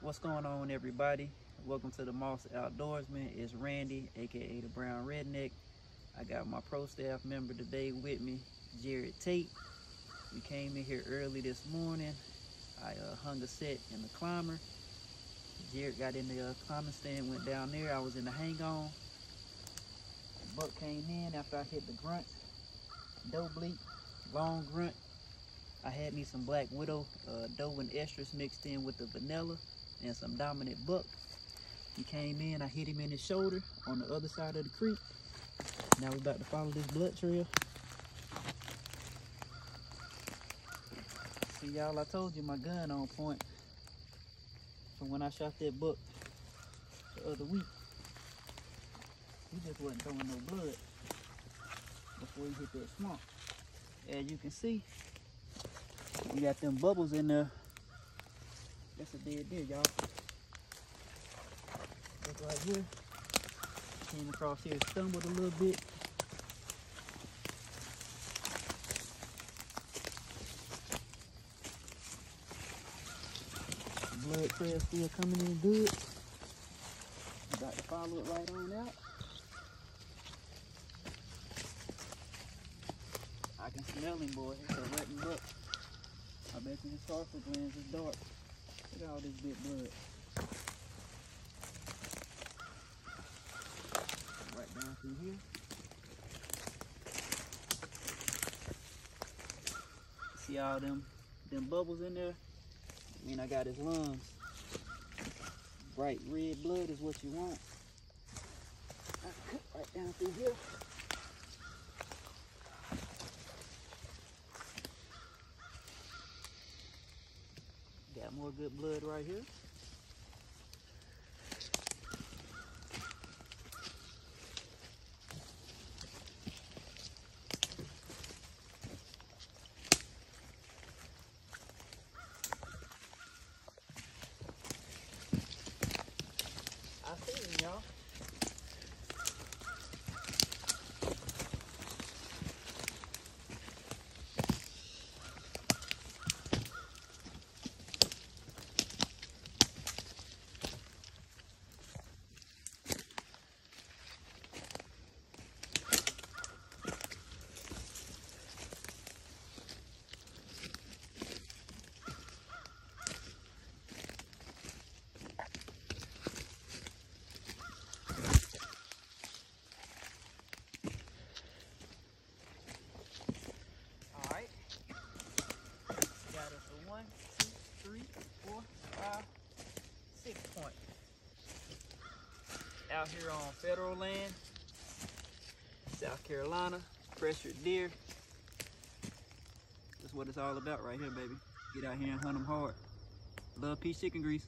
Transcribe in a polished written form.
What's going on, everybody? Welcome to the Moss Outdoorsman. It's Randy, aka the Brown Redneck. I got my pro staff member today with me, Jared Tate. We came in here early this morning. I hung a set in the climber. Jared got in the climbing stand, went down there. I was in the hang-on. Buck came in after I hit the grunt, doe bleat, long grunt. I had me some Black Widow doe and estrus mixed in with the vanilla and some dominant buck. He came in, I hit him in his shoulder on the other side of the creek. Now we're about to follow this blood trail. See y'all, I told you my gun on point from when I shot that buck the other week. He just wasn't throwing no blood before he hit that swamp. As you can see, we got them bubbles in there. That's a dead deer, y'all. Look right here. Came across here, stumbled a little bit. The blood trail still coming in good. About to follow it right on out. I can smell him, boy. It's a wetting buck. I bet you his sarcasm glands is dark. Look at all this big blood. Right down through here. See all them bubbles in there? I mean, I got his lungs. Bright red blood is what you want. I cut right down through here. Got more good blood right here. I see him, y'all. Out here on federal land, South Carolina, pressured deer. That's what it's all about right here, baby. Get out here and hunt them hard. Love, peace, chicken grease.